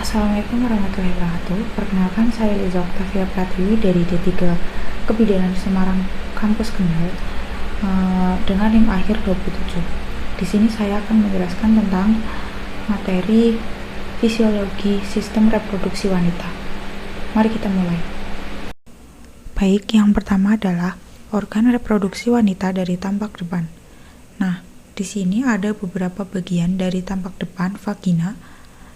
Assalamualaikum warahmatullahi wabarakatuh. Perkenalkan, saya Liza Oktavia Pratiwi dari D3 Kebidanan Semarang Kampus Kendal dengan NIM akhir 27. Di sini saya akan menjelaskan tentang materi fisiologi sistem reproduksi wanita. Mari kita mulai. Baik, yang pertama adalah organ reproduksi wanita dari tampak depan. Nah, di sini ada beberapa bagian dari tampak depan vagina.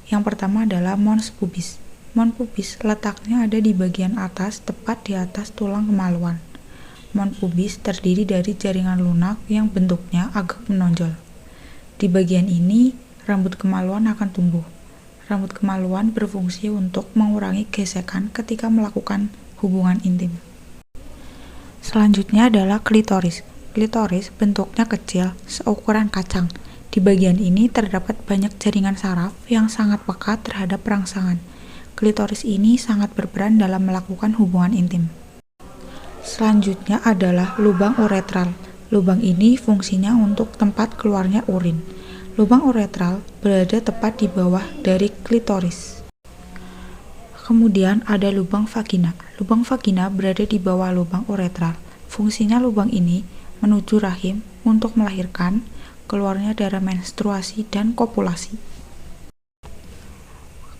Yang pertama adalah mons pubis. Mons pubis letaknya ada di bagian atas, tepat di atas tulang kemaluan. Mons pubis terdiri dari jaringan lunak yang bentuknya agak menonjol. Di bagian ini, rambut kemaluan akan tumbuh. Rambut kemaluan berfungsi untuk mengurangi gesekan ketika melakukan hubungan intim. Selanjutnya adalah klitoris. Klitoris bentuknya kecil, seukuran kacang. Di bagian ini terdapat banyak jaringan saraf yang sangat peka terhadap rangsangan. Klitoris ini sangat berperan dalam melakukan hubungan intim. Selanjutnya adalah lubang uretral. Lubang ini fungsinya untuk tempat keluarnya urin. Lubang uretral berada tepat di bawah dari klitoris. Kemudian ada lubang vagina. Lubang vagina berada di bawah lubang uretral. Fungsinya lubang ini menuju rahim untuk melahirkan, keluarnya darah menstruasi dan kopulasi.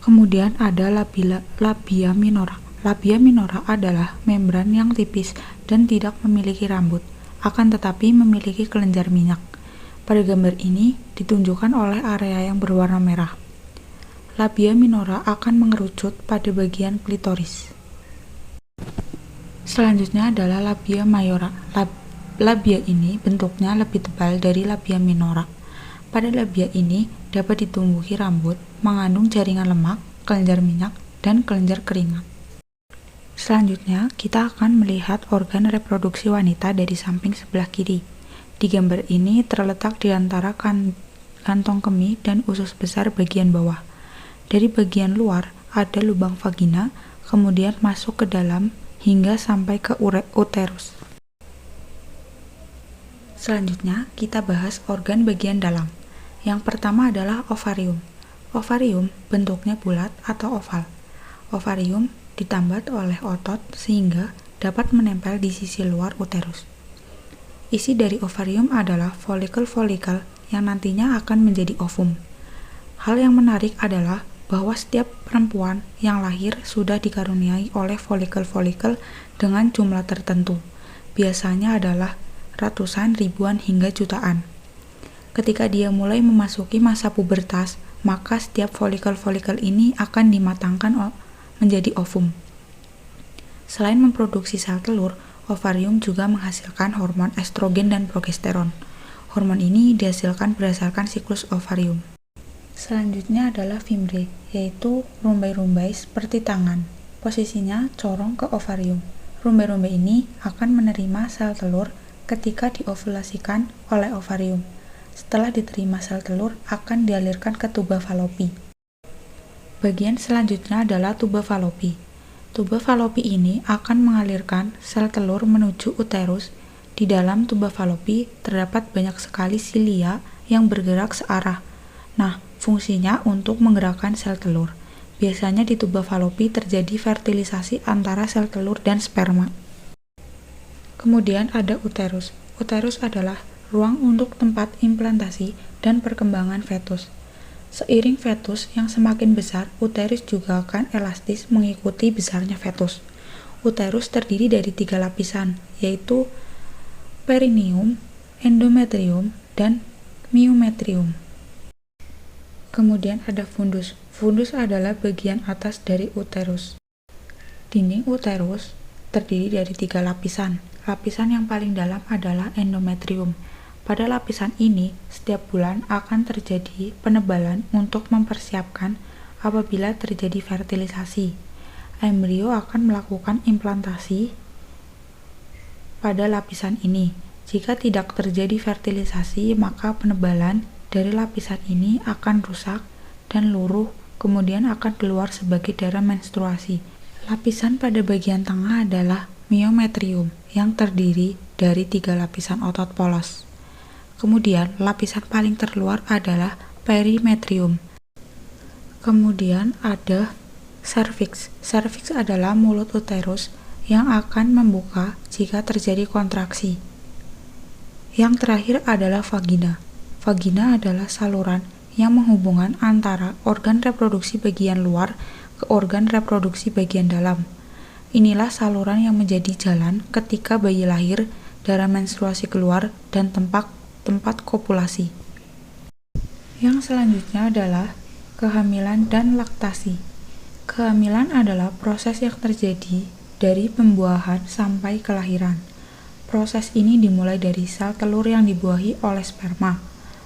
Kemudian ada labia minora. Labia minora adalah membran yang tipis dan tidak memiliki rambut, akan tetapi memiliki kelenjar minyak. Pada gambar ini ditunjukkan oleh area yang berwarna merah. Labia minora akan mengerucut pada bagian klitoris. Selanjutnya adalah labia mayora. Labia ini bentuknya lebih tebal dari labia minora. Pada labia ini dapat ditumbuhi rambut, mengandung jaringan lemak, kelenjar minyak, dan kelenjar keringat. Selanjutnya, kita akan melihat organ reproduksi wanita dari samping sebelah kiri. Di gambar ini terletak di antara kantong kemih dan usus besar bagian bawah. Dari bagian luar ada lubang vagina, kemudian masuk ke dalam hingga sampai ke uterus. Selanjutnya, kita bahas organ bagian dalam. Yang pertama adalah ovarium. Ovarium bentuknya bulat atau oval. Ovarium ditambat oleh otot sehingga dapat menempel di sisi luar uterus. Isi dari ovarium adalah folikel-folikel yang nantinya akan menjadi ovum. Hal yang menarik adalah bahwa setiap perempuan yang lahir sudah dikaruniai oleh folikel-folikel dengan jumlah tertentu. Biasanya adalah ratusan, ribuan, hingga jutaan. Ketika dia mulai memasuki masa pubertas, maka setiap folikel-folikel ini akan dimatangkan menjadi ovum. Selain memproduksi sel telur, ovarium juga menghasilkan hormon estrogen dan progesteron. Hormon ini dihasilkan berdasarkan siklus ovarium. Selanjutnya adalah fimbre, yaitu rumbai-rumbai seperti tangan. Posisinya corong ke ovarium. Rumbai-rumbai ini akan menerima sel telur ketika diovulasikan oleh ovarium. Setelah diterima sel telur, akan dialirkan ke tuba falopi. Bagian selanjutnya adalah tuba falopi. Tuba falopi ini akan mengalirkan sel telur menuju uterus. Di dalam tuba falopi terdapat banyak sekali silia yang bergerak searah. Nah, fungsinya untuk menggerakkan sel telur. Biasanya di tuba falopi terjadi fertilisasi antara sel telur dan sperma. Kemudian ada uterus. Uterus adalah ruang untuk tempat implantasi dan perkembangan fetus. Seiring fetus yang semakin besar, uterus juga akan elastis mengikuti besarnya fetus. Uterus terdiri dari 3 lapisan, yaitu perineum, endometrium, dan myometrium. Kemudian ada fundus. Fundus adalah bagian atas dari uterus. Dinding uterus terdiri dari 3 lapisan. Lapisan yang paling dalam adalah endometrium. Pada lapisan ini, setiap bulan akan terjadi penebalan untuk mempersiapkan apabila terjadi fertilisasi. Embrio akan melakukan implantasi pada lapisan ini. Jika tidak terjadi fertilisasi, maka penebalan dari lapisan ini akan rusak dan luruh, kemudian akan keluar sebagai darah menstruasi. Lapisan pada bagian tengah adalah myometrium yang terdiri dari 3 lapisan otot polos. Kemudian lapisan paling terluar adalah perimetrium. Kemudian ada serviks. Serviks adalah mulut uterus yang akan membuka jika terjadi kontraksi. Yang terakhir adalah vagina. Vagina adalah saluran yang menghubungkan antara organ reproduksi bagian luar ke organ reproduksi bagian dalam. Inilah saluran yang menjadi jalan ketika bayi lahir, darah menstruasi keluar, dan tempat kopulasi. Yang selanjutnya adalah kehamilan dan laktasi. Kehamilan adalah proses yang terjadi dari pembuahan sampai kelahiran. Proses ini dimulai dari sel telur yang dibuahi oleh sperma,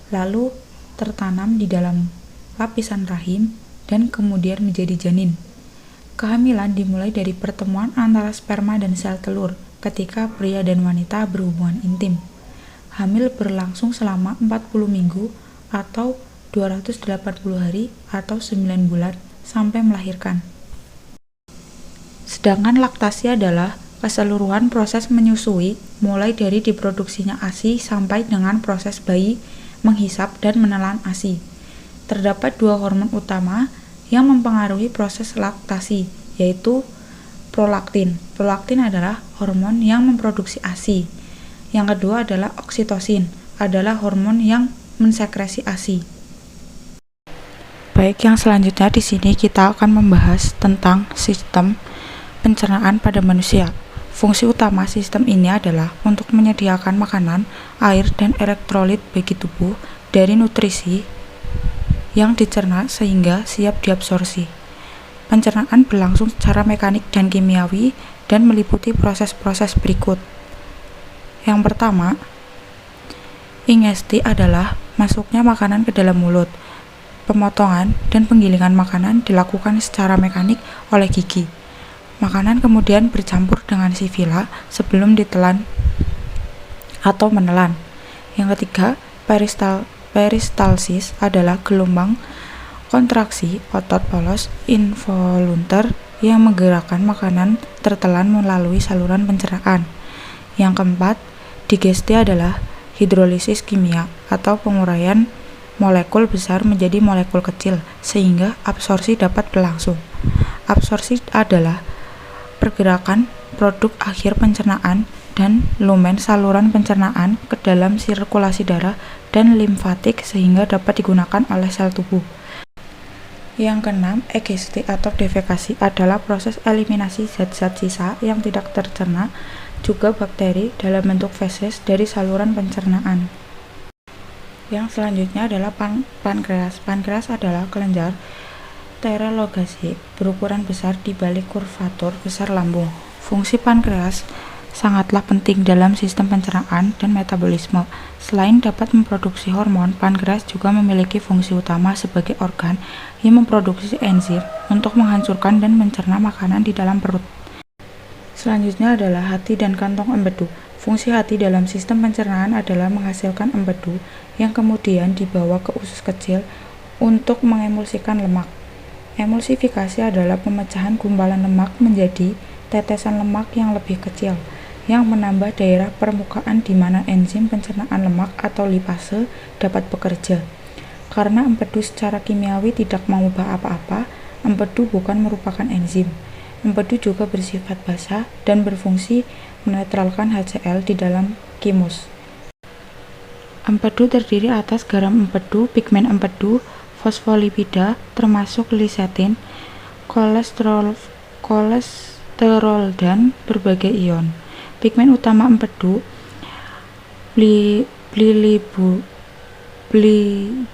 lalu tertanam di dalam lapisan rahim dan kemudian menjadi janin. Kehamilan dimulai dari pertemuan antara sperma dan sel telur ketika pria dan wanita berhubungan intim. Hamil berlangsung selama 40 minggu atau 280 hari atau 9 bulan sampai melahirkan. Sedangkan laktasi adalah keseluruhan proses menyusui mulai dari diproduksinya ASI sampai dengan proses bayi menghisap dan menelan ASI. Terdapat dua hormon utama yang mempengaruhi proses laktasi, yaitu prolaktin. Prolaktin adalah hormon yang memproduksi ASI. Yang kedua adalah oksitosin, adalah hormon yang mensekresi ASI. Baik, yang selanjutnya di sini kita akan membahas tentang sistem pencernaan pada manusia. Fungsi utama sistem ini adalah untuk menyediakan makanan, air, dan elektrolit bagi tubuh dari nutrisi yang dicerna sehingga siap diabsorpsi. Pencernaan berlangsung secara mekanik dan kimiawi dan meliputi proses-proses berikut. Yang pertama, ingesti adalah masuknya makanan ke dalam mulut. Pemotongan dan penggilingan makanan dilakukan secara mekanik oleh gigi. Makanan kemudian bercampur dengan sifila sebelum ditelan atau menelan. Yang ketiga, peristalsis adalah gelombang kontraksi otot polos involunter yang menggerakkan makanan tertelan melalui saluran pencernaan. Yang keempat, digesti adalah hidrolisis kimia atau penguraian molekul besar menjadi molekul kecil sehingga absorpsi dapat berlangsung. Absorpsi adalah pergerakan produk akhir pencernaan dan lumen saluran pencernaan ke dalam sirkulasi darah dan limfatik sehingga dapat digunakan oleh sel tubuh. Yang keenam, egesti atau defekasi adalah proses eliminasi zat-zat sisa yang tidak tercerna, juga bakteri dalam bentuk feses dari saluran pencernaan. Yang selanjutnya adalah pankreas. Pankreas adalah kelenjar pterologasi berukuran besar di balik kurvatur besar lambung. Fungsi pankreas sangatlah penting dalam sistem pencernaan dan metabolisme. Selain dapat memproduksi hormon, pankreas juga memiliki fungsi utama sebagai organ yang memproduksi enzim untuk menghancurkan dan mencerna makanan di dalam perut. Selanjutnya adalah hati dan kantong empedu. Fungsi hati dalam sistem pencernaan adalah menghasilkan empedu yang kemudian dibawa ke usus kecil untuk mengemulsikan lemak. Emulsifikasi adalah pemecahan gumpalan lemak menjadi tetesan lemak yang lebih kecil, yang menambah daerah permukaan di mana enzim pencernaan lemak atau lipase dapat bekerja. Karena empedu secara kimiawi tidak mengubah apa-apa, empedu bukan merupakan enzim. Empedu juga bersifat basa dan berfungsi menetralkan HCl di dalam kimus. Empedu terdiri atas garam empedu, pigmen empedu, fosfolipida termasuk lisetin, kolesterol dan berbagai ion. Pigmen utama empedu,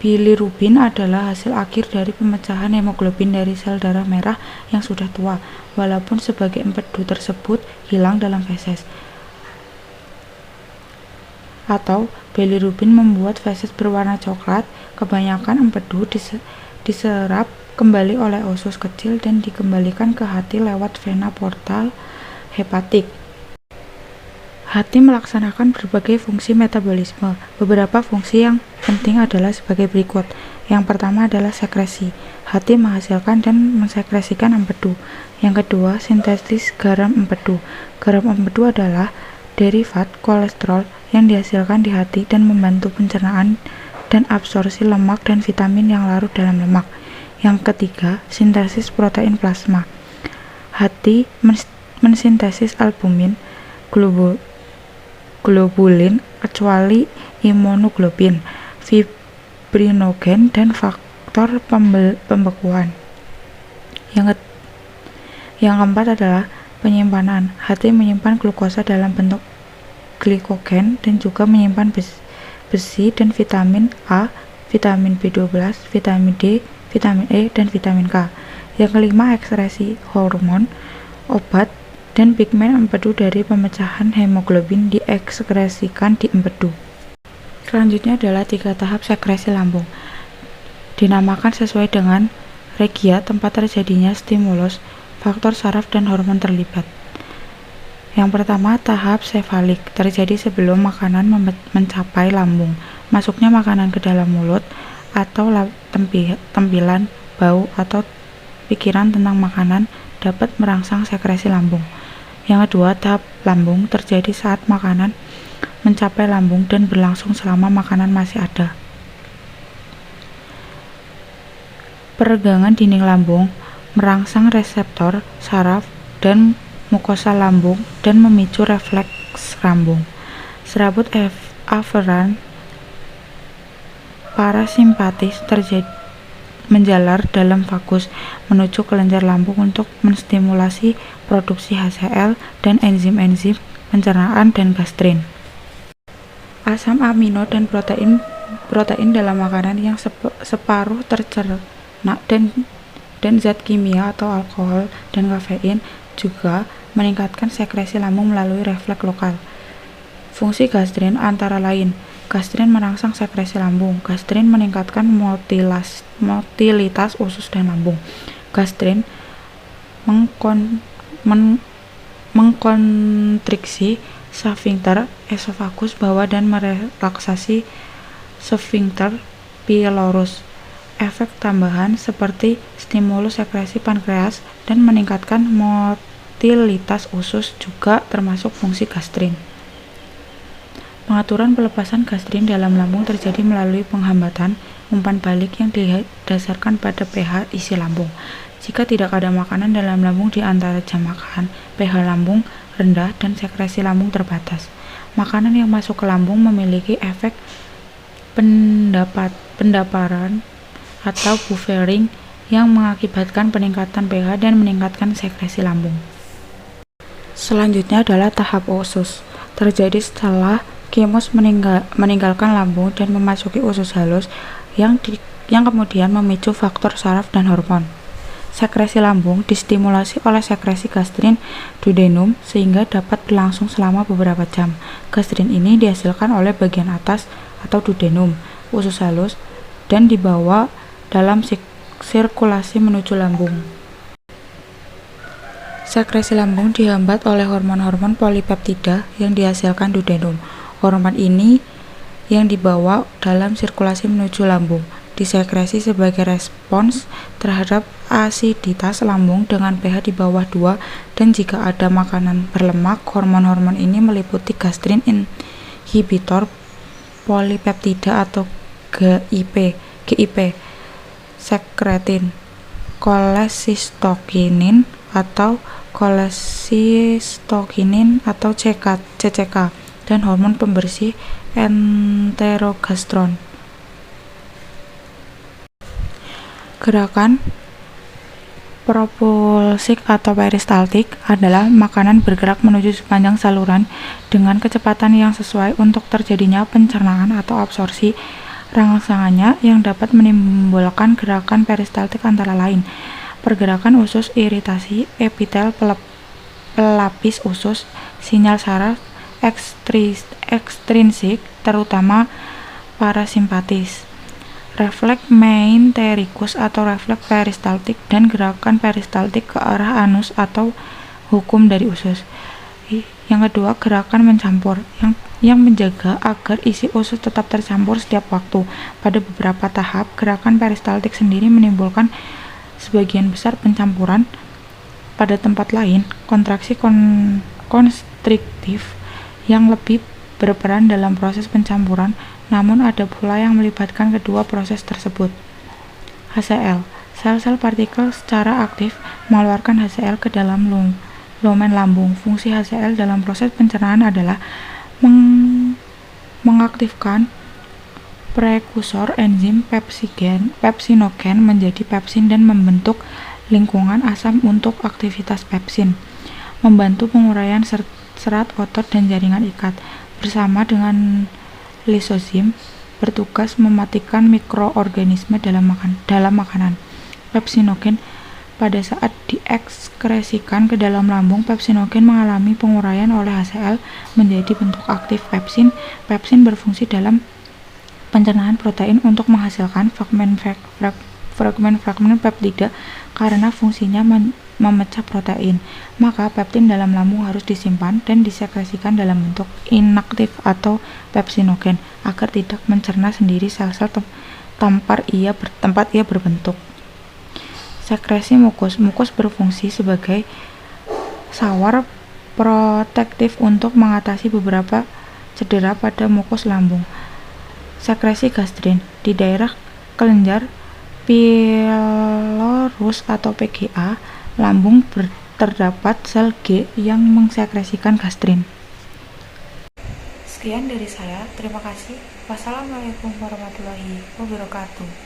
bilirubin adalah hasil akhir dari pemecahan hemoglobin dari sel darah merah yang sudah tua, walaupun sebagai empedu tersebut hilang dalam feses. Atau bilirubin membuat feses berwarna coklat. Kebanyakan empedu diserap kembali oleh usus kecil dan dikembalikan ke hati lewat vena portal hepatik. Hati melaksanakan berbagai fungsi metabolisme. Beberapa fungsi yang penting adalah sebagai berikut. Yang pertama adalah sekresi. Hati menghasilkan dan mensekresikan empedu. Yang kedua, sintesis garam empedu. Garam empedu adalah derivat kolesterol yang dihasilkan di hati dan membantu pencernaan dan absorpsi lemak dan vitamin yang larut dalam lemak. Yang ketiga, sintesis protein plasma. Hati mensintesis albumin, globulin, kecuali imunoglobulin, fibrinogen, dan faktor pembekuan. Yang keempat adalah penyimpanan. Hati menyimpan glukosa dalam bentuk glikogen dan juga menyimpan besi dan vitamin A, vitamin B12, vitamin D, vitamin E, dan vitamin K. Yang kelima, ekskresi hormon, obat, dan pigmen empedu dari pemecahan hemoglobin diekskresikan di empedu. Selanjutnya adalah 3 tahap sekresi lambung. Dinamakan sesuai dengan regia tempat terjadinya stimulus, faktor saraf, dan hormon terlibat. Yang pertama, tahap sefalik, terjadi sebelum makanan mencapai lambung. Masuknya makanan ke dalam mulut, atau tempilan, bau, atau pikiran tentang makanan dapat merangsang sekresi lambung. Yang kedua, tahap lambung terjadi saat makanan mencapai lambung dan berlangsung selama makanan masih ada. Peregangan dinding lambung merangsang reseptor saraf dan mukosa lambung dan memicu refleks lambung. Serabut aferan parasimpatis menjalar dalam vagus menuju kelenjar lambung untuk menstimulasi produksi HCl dan enzim-enzim pencernaan dan gastrin. Asam amino dan protein dalam makanan yang separuh tercerna dan zat kimia atau alkohol dan kafein juga meningkatkan sekresi lambung melalui refleks lokal. Fungsi gastrin antara lain: gastrin merangsang sekresi lambung. Gastrin meningkatkan motilitas usus dan lambung. Gastrin mengkontriksi sfinkter esofagus bawah dan merelaksasi sfinkter pylorus. Efek tambahan seperti stimulus sekresi pankreas dan meningkatkan motilitas usus juga termasuk fungsi gastrin. Pengaturan pelepasan gastrin dalam lambung terjadi melalui penghambatan umpan balik yang didasarkan pada pH isi lambung. Jika tidak ada makanan dalam lambung di antara jam makan, pH lambung rendah dan sekresi lambung terbatas. Makanan yang masuk ke lambung memiliki efek pendaparan atau buffering yang mengakibatkan peningkatan pH dan meningkatkan sekresi lambung. Selanjutnya adalah tahap usus. Terjadi setelah thymus meninggalkan lambung dan memasuki usus halus yang kemudian memicu faktor saraf dan hormon. Sekresi lambung distimulasi oleh sekresi gastrin duodenum sehingga dapat berlangsung selama beberapa jam. Gastrin ini dihasilkan oleh bagian atas atau duodenum, usus halus, dan dibawa dalam sirkulasi menuju lambung. Sekresi lambung dihambat oleh hormon-hormon polipeptida yang dihasilkan duodenum. Hormon ini yang dibawa dalam sirkulasi menuju lambung disekresi sebagai respons terhadap asiditas lambung dengan pH di bawah 2, dan jika ada makanan berlemak, hormon-hormon ini meliputi gastrin inhibitor polipeptida atau GIP, sekretin, kolesistokinin atau CCK, dan hormon pembersih enterogastron. Gerakan propulsik atau peristaltik adalah makanan bergerak menuju sepanjang saluran dengan kecepatan yang sesuai untuk terjadinya pencernaan atau absorpsi. Rangsangannya yang dapat menimbulkan gerakan peristaltik antara lain pergerakan usus, iritasi epitel pelapis usus, sinyal saraf ekstrinsik terutama parasimpatis, refleks meintericus atau refleks peristaltik, dan gerakan peristaltik ke arah anus atau hukum dari usus. Yang kedua, gerakan mencampur yang menjaga agar isi usus tetap tercampur setiap waktu. Pada beberapa tahap, gerakan peristaltik sendiri menimbulkan sebagian besar pencampuran. Pada tempat lain, kontraksi konstriktif yang lebih berperan dalam proses pencampuran, namun ada pula yang melibatkan kedua proses tersebut. HCl, Sel-sel partikel secara aktif mengeluarkan HCl ke dalam lumen lambung. Fungsi HCl dalam proses pencernaan adalah mengaktifkan prekursor enzim pepsinogen menjadi pepsin dan membentuk lingkungan asam untuk aktivitas pepsin, membantu penguraian serat otot dan jaringan ikat. Bersama dengan lisozim, bertugas mematikan mikroorganisme dalam makanan. Pepsinogen pada saat diekskresikan ke dalam lambung, pepsinogen mengalami penguraian oleh HCl menjadi bentuk aktif pepsin. Pepsin berfungsi dalam pencernaan protein untuk menghasilkan fragmen peptida karena fungsinya memecah protein. Maka peptin dalam lambung harus disimpan dan disekresikan dalam bentuk inaktif atau pepsinogen agar tidak mencerna sendiri sel-sel tempat ia berbentuk. Sekresi mukus. Mukus berfungsi sebagai sawar protektif untuk mengatasi beberapa cedera pada mukus lambung. Sekresi gastrin. Di daerah kelenjar pylorus atau PGA lambung terdapat sel G yang mensekresikan gastrin. Sekian dari saya. Terima kasih. Wassalamualaikum warahmatullahi wabarakatuh.